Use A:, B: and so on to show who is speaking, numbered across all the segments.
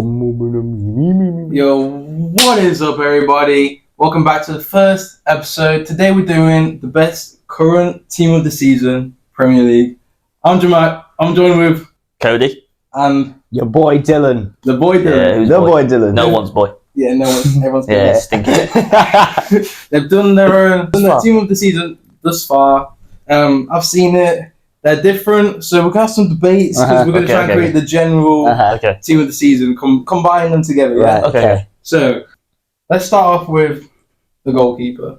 A: Yo, what is up, everybody? Welcome back to the first episode. Today we're doing the best current team of the season, Premier League. I'm Jamal. I'm joined with
B: Cody
A: and
C: your boy Dylan.
A: The boy Dylan.
C: Yeah, boy Dylan.
B: No one's boy.
A: Yeah, no one. Everyone's boy.
B: Yeah, stinky.
A: They've done their team of the season thus far. I've seen it. They're different, so we're gonna have some debates because we're gonna try and create the general team of the season, combine them together. Yeah.
C: Right, okay.
A: So let's start off with the goalkeeper.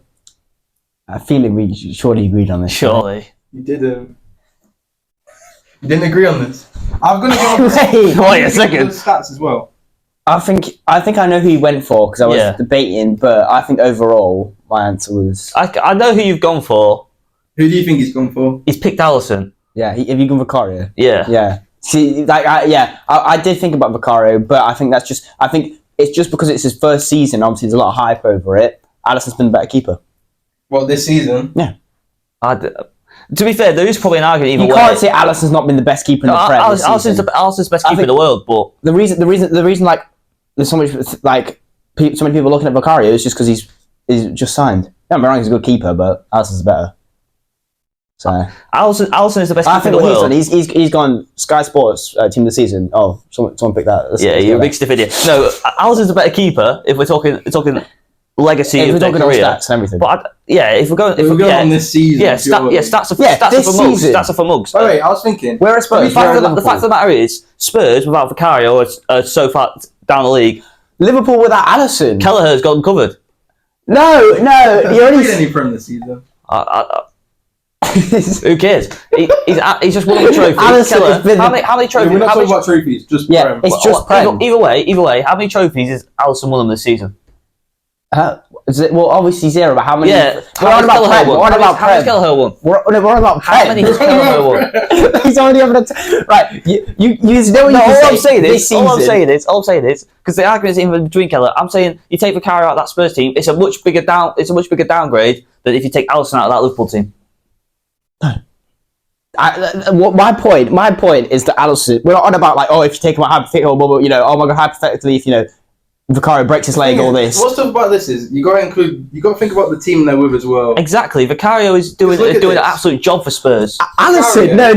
C: I feel we surely agreed on this.
B: Surely.
A: You didn't. You didn't agree on this. I'm gonna go
C: Wait
A: a second. Stats as well.
C: I think I know who you went for because I was debating, but I think overall my answer was.
B: I know who you've gone for.
A: Who do you think he's gone for?
B: He's picked Alisson.
C: Yeah, have you gone Vicario?
B: Yeah.
C: Yeah. See, I did think about Vicario, but I think it's just because it's his first season. Obviously, there's a lot of hype over it. Alisson's been the better keeper.
A: Well, this season?
C: Yeah.
B: To be fair, there is probably an argument either way.
C: You can't say Alisson's not been the best keeper in the Prem.
B: Alisson's the best keeper in the world, but
C: the reason like there's so many people looking at Vicario is just because he's just signed. Don't get me wrong, he's a good keeper, but Alisson's better. So
B: Alisson is the best keeper in the world.
C: He's gone Sky Sports team of the season. Oh, someone picked that.
B: You're a big stiff idiot. No, Alisson's a better keeper if we're talking legacy.
C: If we're
B: of their
C: talking
B: career.
C: About stats and everything.
B: But if we're going
A: on this season,
B: stats are for mugs.
A: Oh, wait, I was thinking.
C: Where are Spurs?
B: The fact of the matter is, Spurs without Vicario are so far down the league.
C: Liverpool without Alisson.
B: Kelleher's got them covered.
C: No, you only
A: played any Prem this season.
B: Who cares? He's just won a trophy. How many trophies?
A: We're not talking about trophies, just Prem.
C: It's just Prem.
B: Either way, how many trophies has Alisson won them this season?
C: Well, obviously zero, but how many?
B: Yeah,
C: we're on about Prem.
B: How many Kelleher won?
C: We're on about Prem.
B: How many has Kelleher won?
C: He's already having right. You know what
B: all I'm saying is because the argument is even between Kelleher. I'm saying you take Vicario out of that Spurs team, it's a much bigger downgrade than if you take Alisson out of that Liverpool team.
C: My point is that Alisson. We're not on about if you take him out hypothetically, hypothetically, if Vicario breaks his leg, all this.
A: What's tough about this is you got to think about the team they're with as well.
B: Exactly, Vicario is doing an absolute job for Spurs.
C: Alisson, no.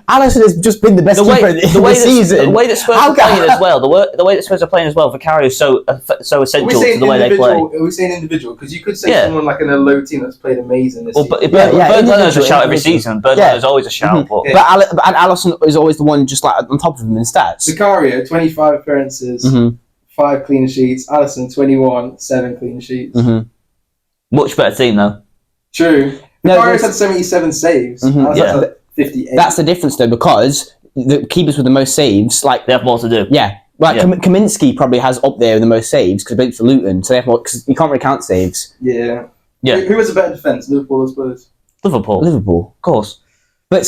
C: Alisson has just been the best keeper in the season.
B: The way that Spurs are playing as well. The way that Spurs are playing as well. Vicario is so essential to the way they play.
A: Are we saying individual? Because you could say someone like in a low team that's played amazing this season.
B: Bergwijn a shout every season. Bergwijn is always a shout. But
C: Alisson is always the one just on top of him in stats.
A: Vicario, 25 appearances. Mm-hmm. 5 clean sheets. Alisson 21, 7 clean sheets.
B: Mm-hmm. Much better team though.
A: True. Vicario's had 77 saves. Mm-hmm. Had 58.
C: That's the difference though, because the keepers with the most saves,
B: they have more to do.
C: Yeah. Kaminsky probably has up there the most saves because he played for Luton, so they have more because you can't really count saves.
A: Yeah. Who has a better defence, Liverpool or Spurs?
C: Liverpool,
B: of course.
C: But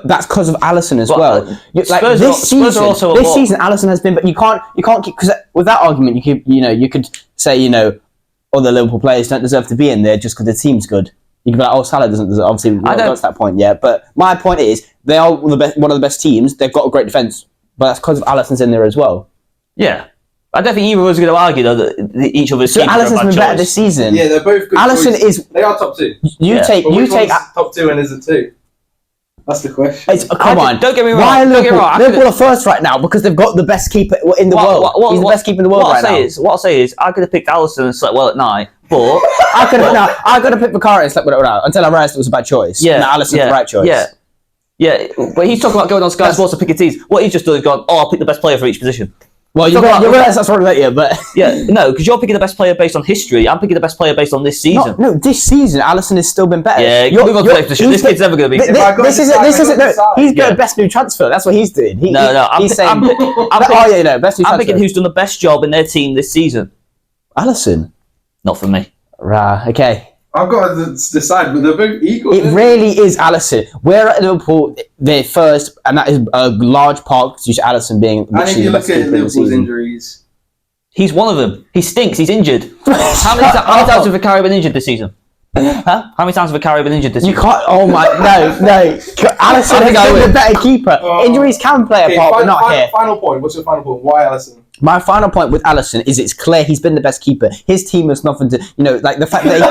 C: that's because of Alisson as well.
B: Spurs
C: this season, Alisson has been, but you can't keep, because with that argument, you could say other Liverpool players don't deserve to be in there just because the team's good. You could be like, Salah doesn't deserve. Obviously, we haven't got to that point yet. But my point is, they are one of the best teams. They've got a great defence, but that's because of Alisson's in there as well.
B: Yeah. I don't think either of us are going to argue though that each of us.
C: So Alisson's been better this season.
A: Yeah, they're both good.
C: Alisson
A: they are top 2.
C: You take
A: top 2 and is it 2? That's the question.
C: Come on.
B: Don't get me wrong.
C: Why are Liverpool are first right now? Because they've got the best keeper in the world. He's the best keeper in the world right now.
B: What I'll say is, I could have picked Alisson and slept well at night, but
C: I could have picked Vicario and slept well at night until I realised it was a bad choice. Yeah, and Alisson's the right choice.
B: Yeah. But he's talking about going on Sky Sports to pick a team. What he's just done is gone, I'll pick the best player for each position.
C: Well, you realise that's probably later, but...
B: no, because you're picking the best player based on history. I'm picking the best player based on this season.
C: No, this season, Alisson has still been better.
B: Yeah, move on to the next position. This kid's never going to be...
C: He's got best new transfer. That's what he's doing. Best new transfer.
B: I'm picking who's done the best job in their team this season.
C: Alisson?
B: Not for me.
C: Right, okay.
A: I've got to decide, but they're both equal.
C: It really is Alisson. We're at Liverpool, they're first, and that is a large part due to Alisson being...
A: And if you look at Liverpool's injuries...
B: He's one of them. He stinks. He's injured. How many times has Vicario been injured this season? Huh? How many times has Vicario been injured this season?
C: You can't... Oh my... No. Alisson has been the better keeper. Injuries can play a part, but not here.
A: Final point. What's your final point? Why Alisson?
C: My final point with Alisson is it's clear he's been the best keeper. His team has nothing to, like the fact that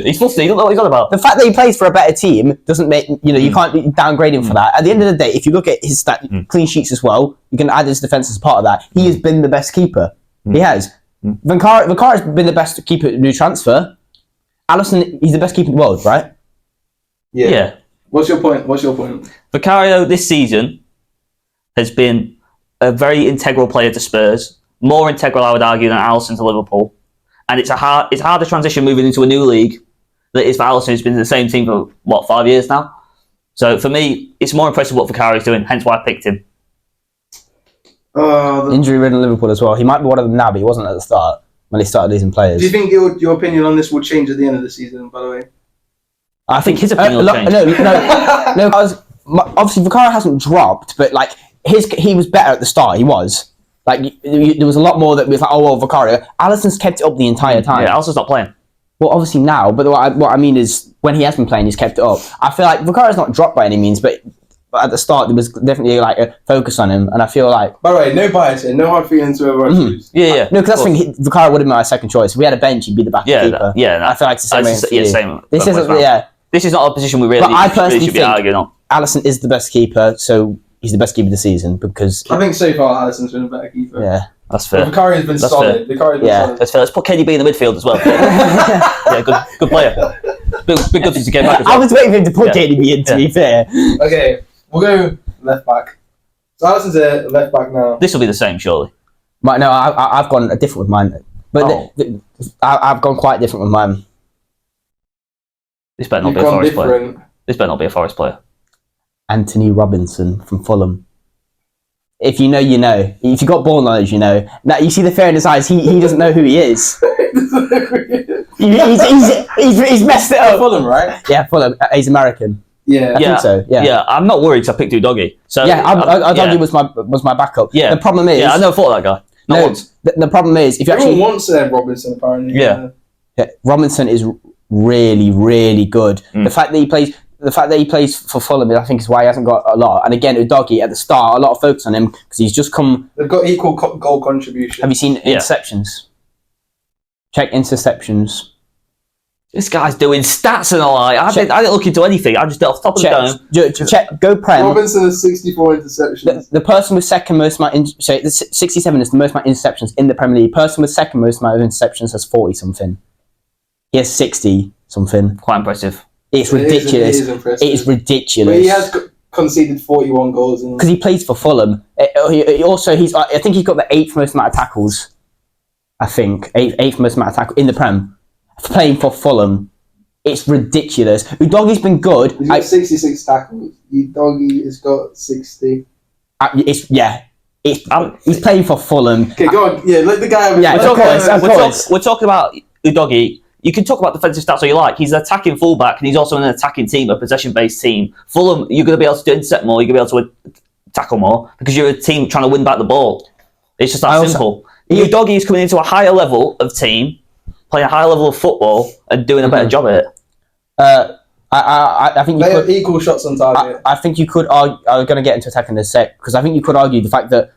B: he's flustered. He don't know what he's on about.
C: The fact that he plays for a better team doesn't make you can't downgrade him for that. At the end of the day, if you look at his clean sheets as well, you can add his defense as part of that. He has been the best keeper. He has. Vicario has been the best keeper in new transfer. Alisson, he's the best keeper in the world, right?
B: Yeah.
A: What's your point?
B: Vicario this season has been a very integral player to Spurs. More integral, I would argue, than Alisson to Liverpool. And it's harder transition moving into a new league than it is for Alisson, who's been in the same team for, 5 years now? So for me, it's more impressive what Vicario's doing, hence why I picked him.
C: Injury-ridden Liverpool as well. He might be one of them now, but he wasn't at the start when he started losing players.
A: Do you think your opinion on this will change at the end of the season, by the way?
B: I think his opinion will change.
C: No, obviously Vicario hasn't dropped, but he was better at the start. He was. There was a lot more that was Vicario. Alisson's kept it up the entire time.
B: Yeah, Alisson's not playing.
C: Well, obviously now, but what I mean is when he has been playing, he's kept it up. I feel like Vicario's not dropped by any means, but at the start there was definitely a focus on him, and I feel like.
A: By the way, no bias here, no hard feelings to whoever I choose.
B: Yeah.
C: No, because that's the thing. Vicario would have been my second choice. If we had a bench, he'd be the backup keeper. I feel like it's the same.
B: Same.
C: This isn't.
B: This is not a position we really should be arguing on.
C: Alisson is the best keeper, so he's the best keeper of the season because.
A: I think so far Alisson's been a better keeper.
C: Yeah.
B: That's fair.
A: Vicario's been solid. Solid.
B: That's fair. Let's put Kenny B in the midfield as well. Good player. Big good to get back as well.
C: I was waiting for him to put Kenny B in, to be fair.
A: Okay, we'll go left back. So Alisson's a left back now.
B: This will be the same, surely.
C: No, I've gone different with mine. But I've gone quite different with mine.
B: This better not be a Forest player. This better not be a Forest player.
C: Anthony Robinson from Fulham. If you know, you know. If you got ball knowledge, you know. Now you see the fear in his eyes. He doesn't know who he is. He's messed it up.
A: Fulham, right?
C: Yeah, Fulham. He's American.
A: Yeah,
C: I think so. Yeah,
B: I'm not worried because I picked Udogie. So
C: Udogie was my backup.
B: Yeah,
C: the problem is.
B: I never thought of that guy. Not once.
C: The problem is if you
A: everyone wants Robinson apparently.
B: Yeah.
C: Robinson is really, really good. The fact that he plays for Fulham, I think, is why he hasn't got a lot. And again, Udogie at the start, a lot of focus on him because he's just come.
A: They've got equal goal contribution.
C: Have you seen interceptions? Check interceptions.
B: This guy's doing stats and all. I didn't look into anything. I just did off the top of the dome.
C: Check. Go Prem.
A: Robinson has 64 interceptions.
C: The person with second most amount, 67 is the most amount of interceptions in the Premier League. The person with second most amount of interceptions has 40 something. He has 60 something.
B: Quite impressive.
C: It's ridiculous. It is impressive. It's ridiculous.
A: But he has conceded 41 goals
C: because he plays for Fulham. I think he's got the 8th most amount of tackles. I think 8th most amount of tackles in the Prem. Playing for Fulham, it's ridiculous. Udogie's been good.
A: He's got 66 tackles. Udogie has got 60.
C: He's playing for Fulham.
A: Okay, go on. Yeah, let the guy.
B: We're talking about Udogie. You can talk about defensive stats all you like. He's an attacking fullback, and he's also an attacking team, a possession-based team. Fulham, you're going to be able to intercept more. You're going to be able to tackle more because you're a team trying to win back the ball. It's just that simple. Udogie is coming into a higher level of team, playing a higher level of football, and doing a better job at it.
C: I think
A: they have equal shots on target.
C: I think you could argue. I'm going to get into attacking in a sec because I think you could argue the fact that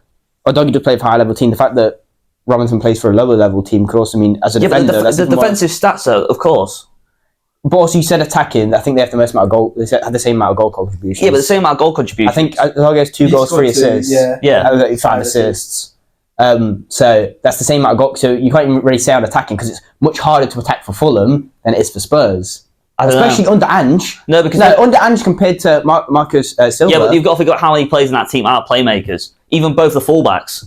C: Udogie does play for a higher level team. The fact that Robinson plays for a lower level team could also mean as a defender.
B: The defensive stats, of course.
C: But also, you said attacking. I think they have the most amount of goal. They have the same amount of goal contributions.
B: Yeah, but the same amount of goal contributions.
C: I think Udogie has 2 goals, 3 assists.
B: Yeah.
C: 5 assists. So that's the same amount of goals. So you can't even really say on attacking because it's much harder to attack for Fulham than it is for Spurs. Especially under Ange. Under Ange compared to Marcus Silva.
B: Yeah, but you've got to figure out how many players in that team are playmakers. Even both the fullbacks.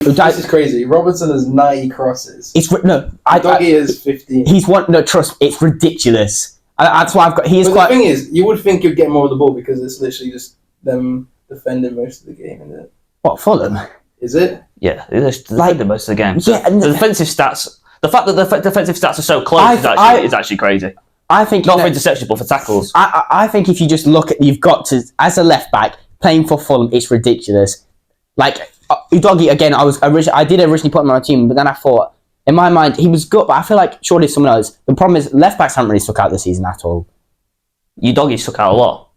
A: This is crazy. Robinson has 90 crosses.
C: Udogie
A: has 15.
C: Trust. It's ridiculous. That's why I've got.
A: The thing is, you would think you'd get more of the ball because it's literally just them defending most of the game, isn't it?
C: What, Fulham?
A: Is it?
B: Yeah, they're defending most of the game. So the defensive stats. The fact that the defensive stats are so close is actually crazy. I think not for interceptions, but for tackles.
C: I think if you just look at, you've got to, as a left back playing for Fulham, it's ridiculous. Udogie again. I did originally put him on my team, but then I thought in my mind he was good, but I feel like surely someone else. The problem is left backs haven't really stuck out this season at all.
B: Udogie stuck out a lot.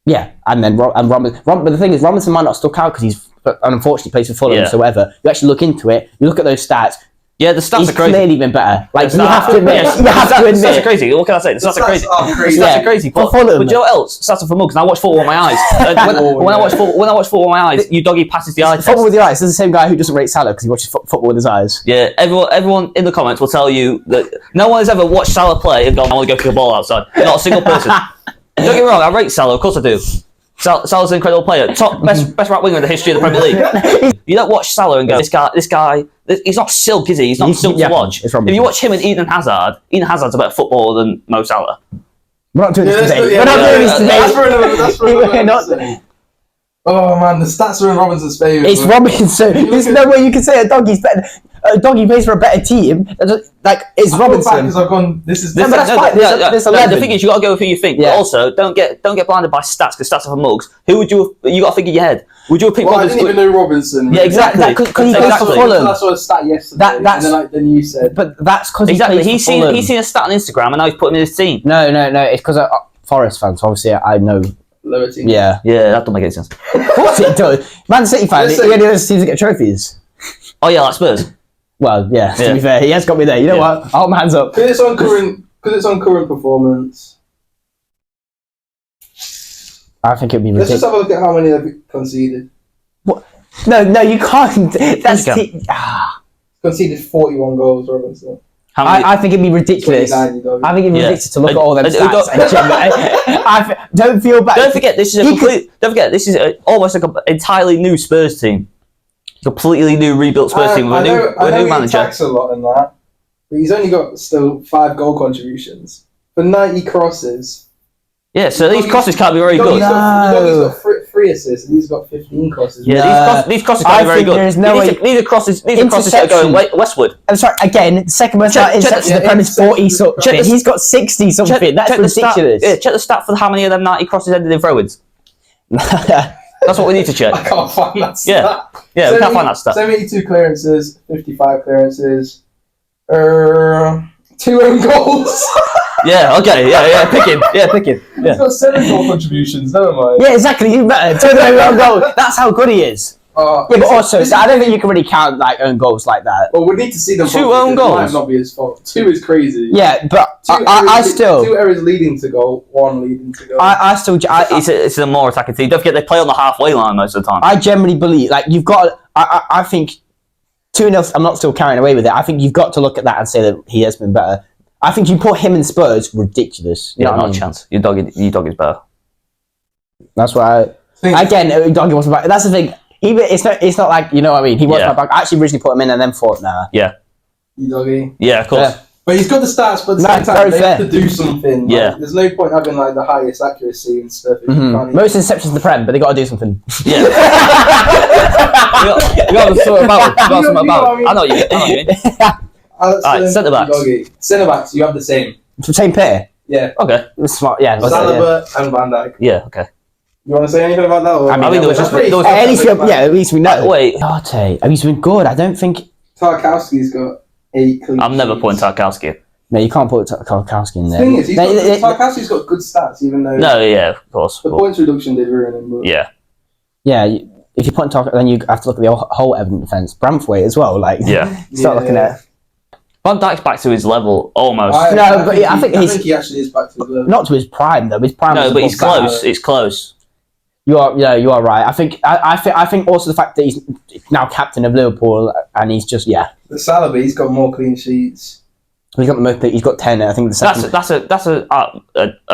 C: Yeah, and then Robinson. But the thing is, Robinson might not stuck out because he's but unfortunately plays for Fulham, so whatever. You actually look into it, you look at those stats.
B: Yeah, the stats
C: he's
B: are crazy.
C: clearly been better. Like, you have to admit. The stats
B: are crazy. What can I say? The stats are crazy. The stats are crazy. But you know what else? Stats are for mugs. And I watch football with my eyes. When I watch football with my eyes, you doggy passes the eye test.
C: Football with your eyes. This is the same guy who doesn't rate Salah because he watches football with his eyes.
B: Yeah, everyone in the comments will tell you that no one has ever watched Salah play and gone, I want to go kick a ball outside. Not a single person. Don't get me wrong, I rate Salah. Of course I do. Salah's an incredible player. Best right winger in the history of the Premier League. You don't watch Salah and go, this guy, he's not silk, is he? He's not silk to watch. If you watch him and Eden Hazard's a better footballer than Mo Salah.
C: We're not doing this today. We're not doing this today.
A: That's for another. Oh man, the stats are in Robinson's favour.
C: It's Robinson. There's no way you can say a doggy's better. A doggy plays for a better team. Like, it's Robinson.
A: I've gone. This is.
C: No, but that's fine.
B: The thing is, you got to go with who you think. Yeah. But also, don't get blinded by stats because stats are for mugs. Who would you got to think in your head? Would you have picked Robinson?
A: I didn't even know Robinson.
B: Yeah, exactly.
C: Because he goes for Fulham.
A: I saw a stat yesterday. Then you said.
C: But that's because
B: he's seen a stat on Instagram and now he's putting in his team.
C: No. It's because I'm Forest fans. So obviously, I know.
A: Lower team.
C: Yeah,
B: that doesn't make any sense.
C: Of course it does. Man City fan. He only those teams that get trophies.
B: Oh yeah, like Spurs.
C: Well, yeah. To be fair, he has got me there. You know what? I'll hold my hands up.
A: Because it's on current performance.
C: I think it'd be ridiculous.
A: Let's just have a look at how many they've conceded.
C: What? No, you can't. That's
A: conceded 41 goals, Robinson.
C: I think it'd be ridiculous. I think it'd be ridiculous to look at all them stats. Don't feel bad.
B: Don't forget, this is almost like an entirely new Spurs team. Completely new rebuilt Spurs team with a new manager.
A: He attacks a lot in that, but he's only got still 5 goal contributions for 90 crosses.
B: Yeah, so these crosses can't be very good.
A: He's got 3 assists and he's got 15 crosses.
B: Yeah, these crosses can't be very good. These are crosses that are going westward.
C: I'm sorry, again, second most interceptions, the Prem is 40 something. He's got 60 something. That's ridiculous.
B: Check the stat for how many of them 90 crosses ended in throw-ins. That's what we need to check.
A: I can't find that stat.
B: Yeah, we can't find that stat.
A: 72 clearances, 55 clearances, 2 own goals.
B: Yeah, okay, pick him. Yeah.
A: He's got 7 goal contributions, never mind.
C: Yeah, exactly, you better. 2 own goals. That's how good he is. But also, I don't think you can really count like own goals like that.
A: Well, we need to see them.
B: 2 own goals.
A: It might not be his fault. 2 is crazy.
C: Yeah, but I still
A: 2 errors leading to goal, 1 leading to goal.
B: It's a more attacking team. Don't forget they play on the halfway line most of the time.
C: I generally believe you've got. I think 2-0. I'm not still carrying away with it. I think you've got to look at that and say that he has been better. I think you put him in Spurs, ridiculous.
B: Not a chance. Your dog is better.
C: That's why. Again, doggy wasn't back. That's the thing. Even it's not like, you know what I mean. He was back. I actually originally put him in and then thought, nah.
B: Yeah.
A: You doggy.
B: Yeah, of course.
A: Yeah. But he's got the stats, but at the same time, they have to do something. There's no point having like the highest accuracy and stuff.
C: Most interceptions in the Prem, but they got to do something.
B: Yeah. we got to sort about. I know you mean. Alright, centre backs.
A: Centre backs, you have the same.
C: Same pair.
A: Yeah.
B: Okay.
C: Smart. Yeah.
A: Saliba and Van Dijk.
B: Yeah. Okay.
A: You want to say anything about that? Or?
B: I mean, there was
C: at least we know.
B: Wait.
C: Arte. He's been good. I don't think.
A: Tarkowski's got 8 clean
B: I'm never putting Tarkowski.
C: No, you can't put Tarkowski in there.
A: The thing is, Tarkowski's got good stats, even though.
B: No, yeah, of course.
A: The points reduction did ruin him. But...
B: Yeah.
C: Yeah. If you put Tarkowski, then you have to look at the whole Everton defence. Bramthwaite as well. Like.
B: Yeah.
C: Start looking at.
B: Van Dijk's back to his level almost.
A: I think he actually is back to his level.
C: Not to his prime though. His prime.
B: No, but he's close. It's close.
C: You are right. I think also the fact that he's now captain of Liverpool and he's just
A: The Salah, he's got more clean sheets.
C: He's got the most. He's got 10. I think the second.
B: That's a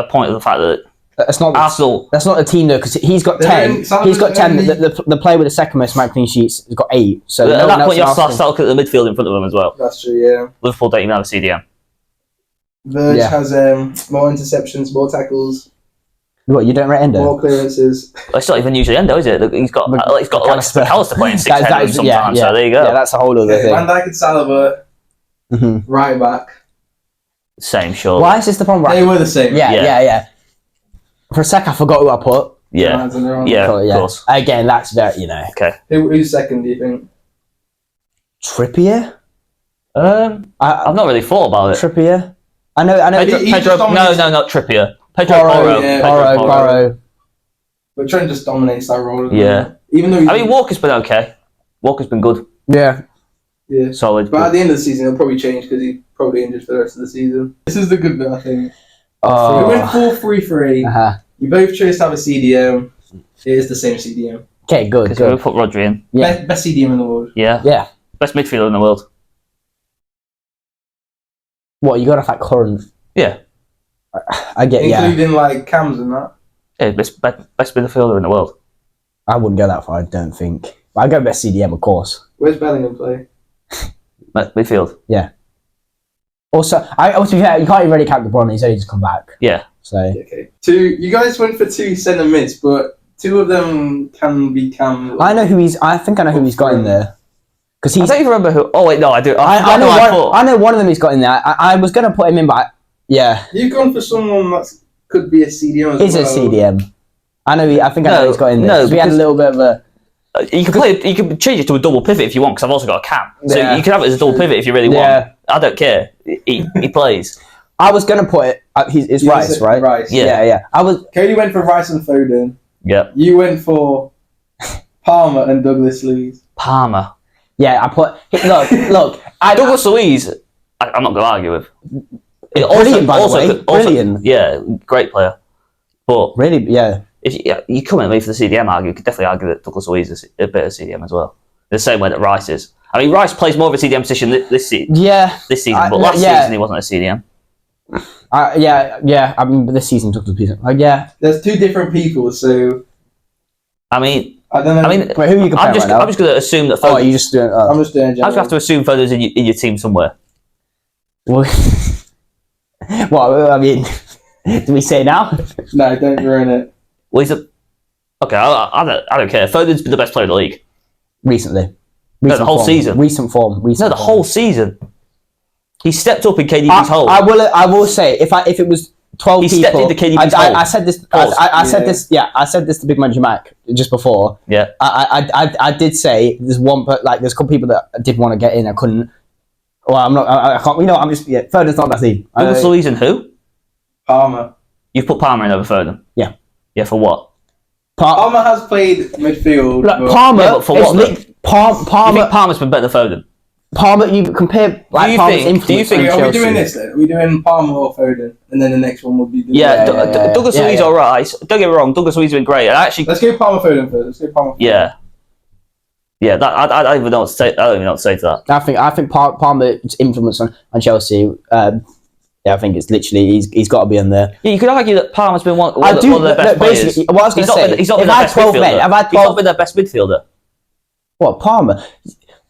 B: point of the fact that
C: that's not
B: Arsenal.
C: That's not a team though, because he's got 10. He's got 10. The player with the second most amount of clean sheets has got 8. So
B: at that point, you have to start looking at the midfield in front of them as well.
A: That's true. Yeah.
B: Liverpool don't even have a CDM.
A: Verge has more interceptions, more tackles.
C: What, you don't rate Endo?
A: More clearances.
B: Well, it's not even usually Endo, is it? He's got McAllister playing 6 sometimes. So there you go.
C: Yeah, that's a whole other thing.
A: Van Dijk and Saliba, right back.
B: Same, sure.
C: Why is this the problem?
A: They were the same.
C: Yeah. For a sec, I forgot who I put.
B: Yeah, of course.
C: Again, that's very,
B: Okay.
A: Who's second, do you think?
C: Trippier?
B: I've not really thought about it.
C: Trippier? I know.
B: Pedro, no, not Trippier. Pedro Porro.
C: Porro.
A: But Trent just dominates that role.
B: Yeah.
A: Even though
B: Walker's been okay. Walker's been good.
C: Yeah.
B: Solid.
A: But at the end of the season, it'll probably change because he's probably injured for the rest of the season. This is the good bit, I think. We went 4-3-3. You both chose to have a CDM. It is the same CDM.
C: Okay, good.
B: Because we put Rodri in.
C: Yeah.
A: Best CDM in the world.
B: Yeah. Best midfielder in the world.
C: What, you got off that current?
B: Yeah.
C: I get,
A: Including like cams and that.
B: Yeah, best midfielder in the world.
C: I wouldn't go that far, I don't think. But I go best CDM, of course.
A: Where's Bellingham play?
B: Midfield.
C: Yeah. Also, you can't even really count LeBron. He's only just come back.
B: Yeah.
C: So.
A: Okay. You guys went for 2 centre mids, but 2 of them can be cam.
C: I know who he's. I think I know who he's got in there. Because
B: I don't even remember who. Oh wait, no, I do.
C: I know one of them he's got in there. I was going to put him in, but yeah.
A: You've gone for someone that could be a CDM as well.
C: Is a CDM. I know. I know he's got in there.
B: No,
C: we had a little bit of a.
B: You can change it to a double pivot if you want, because I've also got a cam. So you can have it as a double pivot if you really want.
C: Yeah.
B: I don't care. He plays.
C: I was going to put it. It's Rice, right?
A: Rice.
C: Yeah.
A: Cody went for Rice and Foden.
B: Yeah.
A: You went for Palmer and Douglas Luiz.
B: Palmer.
C: Yeah, I put. Look.
B: Douglas Luiz. I'm not going to argue with.
C: Brilliant, by the way. Brilliant.
B: Yeah, great player. But
C: really, yeah.
B: If you come at me for the CDM argument, you could definitely argue that Douglas Luiz is a bit of CDM as well. The same way that Rice is. I mean, Rice plays more of a CDM position this season.
C: Yeah.
B: This season, but last season he wasn't a CDM.
C: Yeah. I mean, this season took the piece. Yeah.
A: There's 2 different people, so.
B: I mean,
A: I don't know.
C: Wait, who are you comparing right now?
B: I'm just going to assume that.
C: Foden, you just doing?
A: I'm just doing.
B: I just have to assume Foden's in your team somewhere.
C: Well, I mean, do we say now?
A: No, don't ruin it.
B: Well, he's a. Okay, I don't care. Foden's been the best player in the league
C: recently.
B: No, the whole season.
C: Recent form.
B: The whole season. He stepped up in KDB's hole.
C: I will say if it was 12
B: he
C: people,
B: stepped into KDB's hole.
C: I said this. I said this. Yeah, I said this to Big Manager Mac just before.
B: Yeah.
C: I did say there's one, but like there's a couple people that did want to get in. I couldn't. Well, I'm not. I can't. You know, I'm just. Yeah, Foden's not that team.
B: Douglas Luiz and who?
A: Palmer.
B: You've put Palmer in over Foden.
C: Yeah.
B: Yeah, for what?
A: Palmer has played midfield.
C: Look, Palmer.
B: Yeah, but for what?
C: Palmer.
B: You think Palmer's been better than Foden?
C: Palmer. You compare like Palmer's influence.
A: Do you think? Are we doing this then? Are we doing Palmer or Foden, and then the next one will be?
B: Douglas Luiz alright. Don't get me wrong. Douglas Luiz has been great. And actually,
A: let's go Palmer Foden first.
B: Yeah. Yeah, I don't even know what to say. I don't even know what to say to that.
C: I think Palmer's influence on Chelsea. I think it's literally he's got to be in there.
B: Yeah, you could argue that Palmer's been one of their best players.
C: Basically, what I was going to say,
B: he's not been their best midfielder.
C: What, Palmer?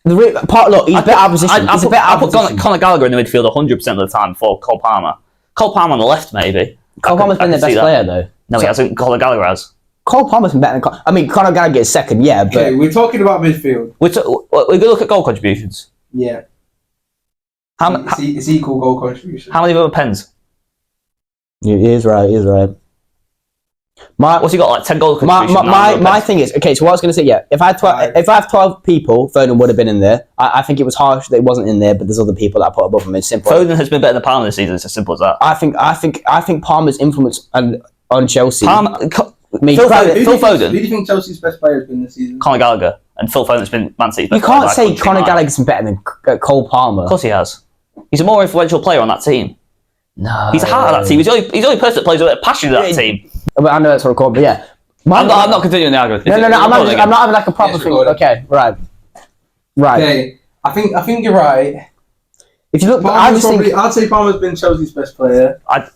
C: Look, he's better out of position.
B: I put Conor Gallagher in the midfield 100% of the time before Cole Palmer. Cole Palmer on the left, maybe.
C: Cole Palmer's been their best player, though.
B: No, he hasn't. Conor Gallagher has.
C: Cole Palmer's been better than Conor Gallagher is second, yeah, but...
A: Okay, we're talking about midfield.
B: We're going to look at goal contributions.
A: Yeah. It's equal goal contribution.
B: How many of them are pens?
C: He is right.
B: What's he got, like 10 goal contributions?
C: My thing is, okay, so what I was going to say, yeah, if I have 12 people, Foden would have been in there. I think it was harsh that he wasn't in there, but there's other people that I put above him. It's simple.
B: Foden has been better than Palmer this season. It's as simple as that.
C: I think Palmer's influence on Chelsea...
B: Phil Foden.
A: Who do you think Chelsea's best player has been this season?
B: Conor Gallagher. And Phil Foden's been Man City's best
C: player. You can't
B: player
C: say Conor Gallagher's been better than Cole Palmer.
B: Of course he has. He's a more influential player on that team.
C: No.
B: He's the heart of that team. He's the only person that plays with a passion in that team.
C: I know that's recorded, but yeah.
B: I'm not continuing the argument.
C: No, I'm not having like a proper thing. Okay, right.
A: Okay, I think you're right.
C: If you look,
A: I'd say Palmer's been Chelsea's best player. But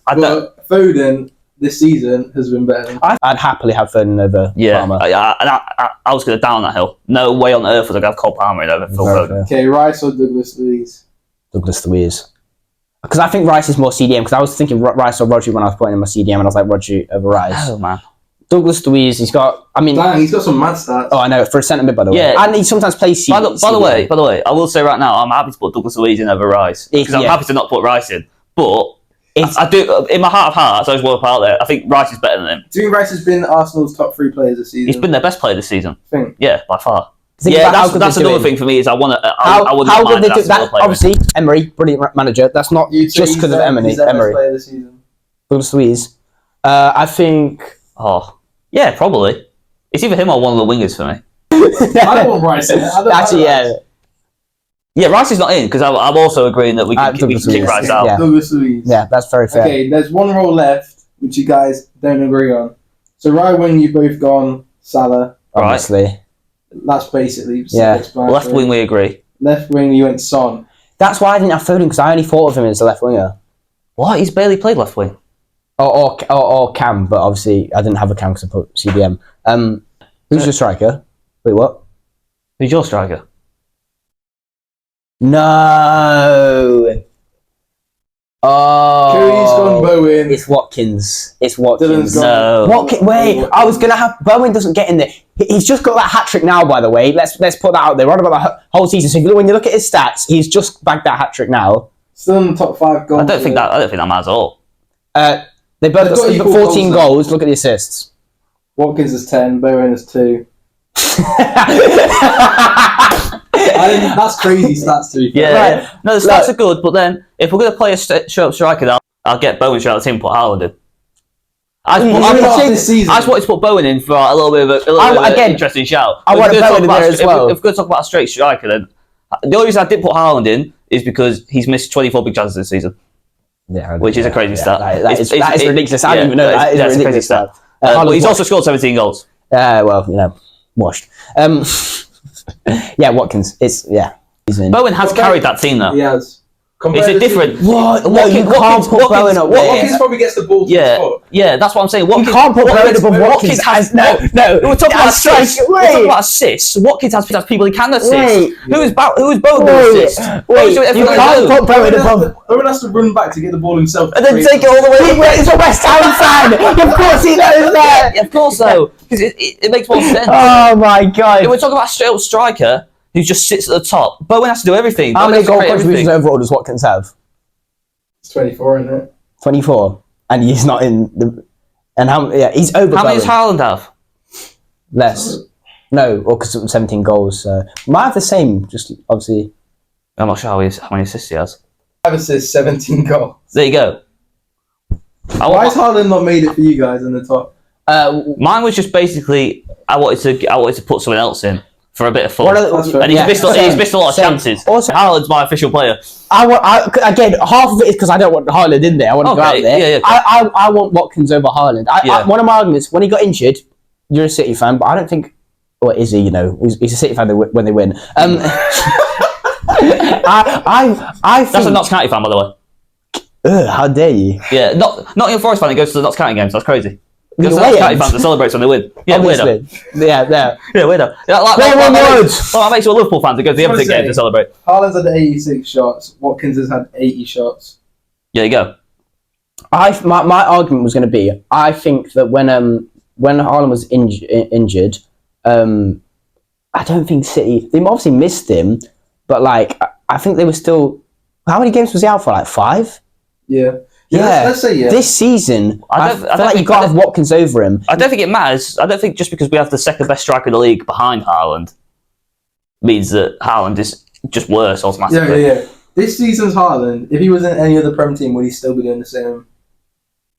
A: Foden this season has been better.
C: I'd happily have Foden over Palmer.
B: I was going to down that hill. No way on earth was I going to have Cole Palmer in over Phil Foden.
A: Okay, Rice or Douglas Luiz?
C: Douglas Luiz. Because I think Rice is more CDM. Because I was thinking Rice or Rodri when I was putting in my CDM, and I was like Rodri over Rice.
B: Oh man.
C: Douglas Luiz, he's got. I mean,
A: dang, he's got some mad stats.
C: Oh, I know, for a centre mid, by the way. Yeah, and he sometimes plays CDM.
B: By the way, I will say right now, I'm happy to put Douglas Luiz in over Rice because I'm happy to not put Rice in, but. I do, in my heart of hearts, I was well out there. I think Rice is better than him.
A: Do you think Rice has been Arsenal's top 3 players this season?
B: He's been their best player this season.
A: Think?
B: Yeah, by far. Yeah, that's another thing for me is I want to. I would not mind that.
C: Obviously, Emery, brilliant manager. That's not just because of Emery.
A: He's their best player this season.
C: Douglas Luiz. I think.
B: Oh, yeah, probably. It's either him or one of the wingers for me.
A: I don't want Rice in it.
C: Actually, yeah.
B: Yeah, Rice is not in because I'm also agreeing that we can kick Rice out.
C: Yeah.
A: Douglas Luiz.
C: Yeah, that's very fair.
A: Okay, there's one role left which you guys don't agree on. So right wing, you've both gone Salah.
C: Obviously.
A: That's basically
B: Left wing, we agree.
A: Left wing, you went Son.
C: That's why I didn't have Foden, because I only thought of him as a left winger.
B: What? He's barely played left wing.
C: Or Cam, but obviously I didn't have a Cam because I put CDM. Who's your striker? Wait, what?
B: Who's your striker?
C: No. Oh.
A: Curry's gone Bowen.
C: It's Watkins. It's Watkins.
B: No.
C: Wait, I was gonna have Bowen doesn't get in there. He's just got that hat trick now. By the way, let's put that out there. We're on about the whole season. So when you look at his stats, he's just bagged that hat trick now.
A: Still in the top 5 goals.
B: I don't think that matters at all.
C: They both got 14 goals. Look at the assists.
A: Watkins is 10. Bowen is 2. That's crazy stats to be fair.
B: Yeah.
C: Right.
B: No, the stats are good, but then if we're going to play a straight-up striker, I'll get Bowen straight out of the team and put Haaland in. I just wanted to put Bowen in for a little bit of an interesting shout.
C: I want Bowen in there as well.
B: If we're going to talk about a straight striker, then the only reason I didn't put Haaland in is because he's missed 24 big chances this season. Yeah, which is a crazy stat.
C: That is ridiculous. I don't even know. That is a ridiculous stat.
B: But he's also scored 17 goals.
C: Well, washed. Yeah, Watkins.
B: Bowen has carried that team though.
A: He has.
B: Is it different?
C: What? No, you can't put Bowen up there.
A: Watkins probably gets the ball to his foot.
B: Yeah, that's what I'm saying.
C: You can't put Bowen above Watkins. No.
B: We're talking about assists. We're talking about assists. Watkins has people he can assist. Who is Bowen going to assist?
C: You can't put Bowen above.
A: Bowen has to run back to get the ball himself.
C: And then take it all the way. He's a West Ham fan. Of course he knows that.
B: Yeah, of course so. Because it makes more sense.
C: Oh my god.
B: We're talking about a straight up striker who just sits at the top. Bowen has to do everything.
C: How many goal contributions overall does Watkins have?
A: 24, isn't it?
C: 24, and he's not in the. And he's over.
B: How many does Haaland have?
C: Less. No, or because 17 goals. So might have the same. Just obviously.
B: I'm not sure how many assists he has.
A: 5 assists, 17 goals.
B: There you go.
A: Why has Haaland not made it for you guys in the top?
B: Mine was just basically I wanted to put someone else in for a bit of fun, and he's missed a lot of chances. Also, Haaland's my official player.
C: Again, half of it is because I don't want Haaland in there. I want to go out there. Yeah. I want Watkins over Haaland. One of my arguments, when he got injured, you're a City fan, but I don't think. Or is he? He's a City fan when they win. I think,
B: that's a Notts County fan, by the way.
C: How dare you?
B: Yeah, not your Forest fan. That goes to the Notts County games. That's crazy. Because the Notts County fans that celebrates when they win. Yeah,
C: obviously.
B: Weirdo. Yeah, weirdo. Like makes you a Liverpool fan that goes to the Everton game to celebrate.
A: Haaland's had 86 shots. Watkins has had 80 shots.
B: There you go.
C: My argument was going to be, I think that when Haaland was injured, I don't think City. They obviously missed him, but I think they were still. How many games was he out for? 5?
A: Yeah. Let's say yeah.
C: This season, I feel like you've got to have Watkins over him.
B: I don't think it matters. I don't think just because we have the second best striker in the league behind Haaland means that Haaland is just worse automatically.
A: Yeah. This season's Haaland, if he was in any other Prem team, would he still be doing the same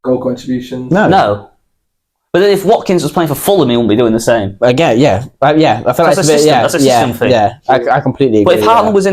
A: goal contributions?
B: No. But then if Watkins was playing for Fulham, he wouldn't be doing the same.
C: Again, yeah. I feel like
B: that's a system thing.
C: Yeah, I completely agree.
B: But if Haaland was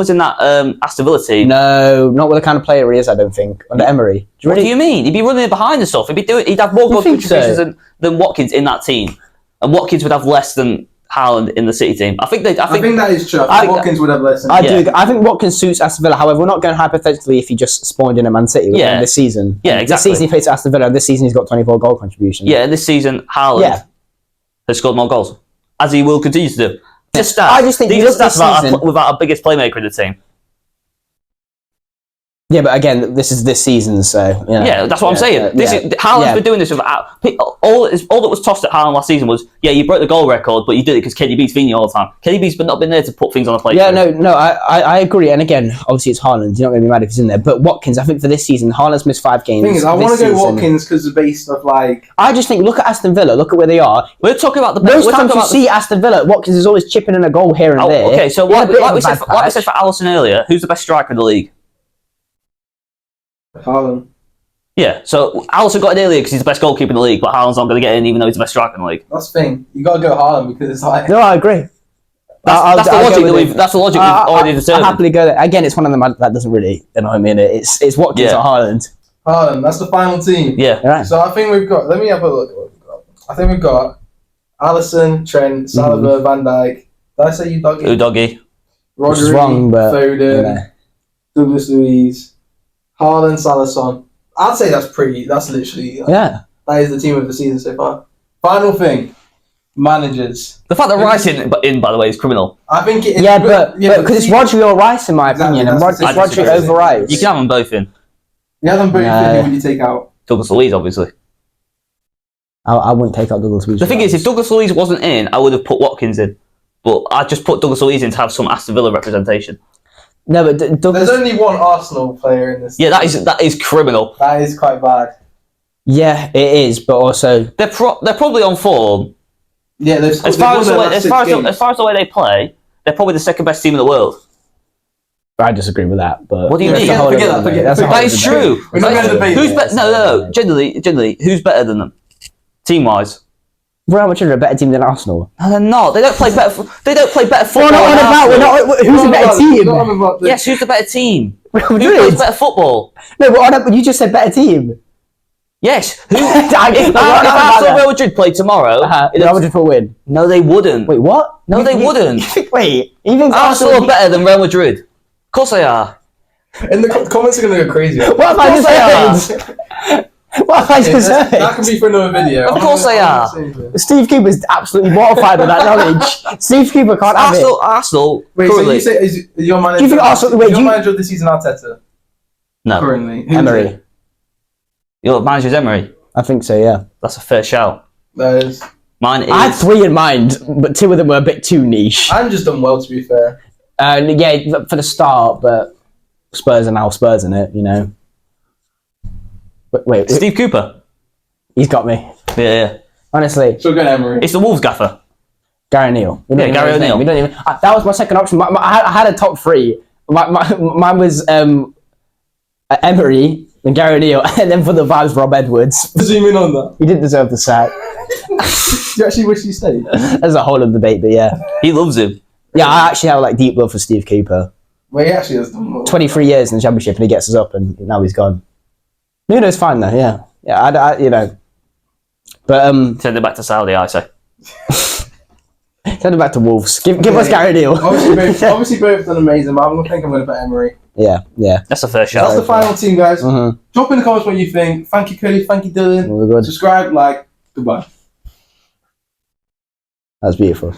B: in that, Aston Villa team,
C: no, not with the kind of player he is. I don't think under Emery.
B: What do you mean? He'd be running behind and stuff. He'd have more goal contributions than Watkins in that team, and Watkins would have less than Haaland in the City team. I think
A: that is true. I think Watkins would have less.
C: I think Watkins suits Aston Villa. However, we're not going hypothetically if he just spawned in a Man City this season.
B: Yeah, exactly.
C: This season he plays Aston Villa. This season he's got 24 goal contributions.
B: Yeah, this season Haaland has scored more goals, as he will continue to do.
C: I just think
B: these are stats without our biggest playmaker in the team.
C: Yeah, but again, this is this season, so
B: yeah, that's what I'm saying. Haaland's been doing this without all that was tossed at Haaland last season was you broke the goal record, but you did it because KDB's Vini all the time. KDB's not been there to put things on the plate.
C: Yeah, no, I agree. And again, obviously it's Haaland. You're not going to be mad if he's in there. But Watkins, I think for this season, Haaland's missed 5 games.
A: The thing is, I want to go Watkins because of based off
C: I just think look at Aston Villa. Look at where they are.
B: We're talking about the
C: most times you see Aston Villa, Watkins is always chipping in a goal here and there.
B: Okay, so like we said for Alisson earlier, who's the best striker in the league?
A: Haaland.
B: Yeah, so Alisson got in earlier because he's the best goalkeeper in the league, but Haaland's not going to get in even though he's the best striker in the league.
A: That's the thing. You got to go Haaland because it's like...
C: No, I agree.
B: That's the logic we've already determined.
C: I'll happily go there. Again, it's one of them that doesn't really annoy me. It's Watkins or Haaland.
A: Haaland, that's the final team.
B: Yeah.
C: Right.
A: So I think we've got... Let me have a look at what we've got. I think we've got Alisson, Trent, Saliba, Van Dijk. Did I say Udogie?
B: Udogie.
A: Rodri,
C: wrong, but,
A: Foden, Douglas Luiz, Haaland, Salah, I'd say that's literally...
C: Yeah.
A: That is the team of the season so far. Final thing. Managers.
B: The fact that Rice in, by the way, is criminal.
A: I think it is.
C: Yeah, but because it's Rodri or Rice, in my opinion, and it's Rodri over Rice.
B: You can have them both in.
A: You have them both in, who would you take out?
B: Douglas Luiz, obviously.
C: I wouldn't take out Douglas Luiz.
B: The thing is, if Douglas Luiz wasn't in, I would have put Watkins in. But I just put Douglas Luiz in to have some Aston Villa representation.
C: No, but Douglas...
A: There's only one Arsenal player in this.
B: Yeah, that is criminal.
A: That is quite bad.
C: Yeah, it is, but also...
B: They're probably on form.
A: Yeah,
B: as far as the way they play, they're probably the second best team in the world.
C: I disagree with that, but...
B: What do you mean?
A: Forget that.
B: That is true.
A: We're not going to debate it.
B: No. Generally, who's better than them? Team-wise.
C: Real Madrid are a better team than Arsenal.
B: No, they're not. They don't play better football.
C: Who's the better team?
B: Yes, who's the better team?
C: Real
B: Who
C: Madrid.
B: plays better football?
C: No, but you just said better team.
B: Yes. If Arsenal and Real Madrid played tomorrow,
C: Real Madrid will win.
B: No, they wouldn't.
C: Wait, what?
B: No, they wouldn't.
C: Wait, you think
B: Arsenal are better than Real Madrid? Of course they are.
A: And the comments are going to go crazy.
C: What have I just heard? What have I just heard?
A: That can be for another video.
B: Of course they are.
C: Steve Cooper's absolutely mortified with that knowledge. Steve Cooper can't have it.
B: Arsenal.
A: Wait, so you say is your manager?
C: Do you think Arsenal? Wait,
A: manager of the season Arteta?
B: No.
A: Currently,
C: Emery.
B: Your manager's Emery.
C: I think so. Yeah.
B: That's a fair shout.
A: That is.
B: Mine is.
C: I had 3 in mind, but 2 of them were a bit too niche.
A: I'm just done well, to be fair.
C: Yeah, for the start, but Spurs are now Spurs in it, you know. Wait,
B: Steve Cooper.
C: He's got me.
B: Yeah.
C: Honestly.
A: So good, Emery.
B: It's the Wolves gaffer.
C: Gary O'Neill.
B: Gary O'Neill.
C: We don't even. That was my second option. I had a top 3. Mine was Emery, then Gary O'Neill, and then for the vibes, Rob Edwards.
A: Zoom in on that.
C: He didn't deserve the sack.
A: Do you actually wish he stayed?
C: There's a whole other debate, but yeah.
B: He loves him.
C: Yeah, I actually have deep love for Steve Cooper.
A: Well, he actually has done well. 23
C: years in the Championship, and he gets us up, and now he's gone. Nuno's fine though, yeah. I you know. But
B: send it back to Saudi, I say.
C: Send it back to Wolves. Give us Gary O'Neill.
A: obviously both done amazing, but I'm going to put Emery.
C: Yeah.
B: That's a fair shot.
A: That's the final team, guys. Drop in the comments what you think. Thank you, Cody. Thank you, Dylan.
C: We're good.
A: Subscribe, like, goodbye.
C: That's beautiful.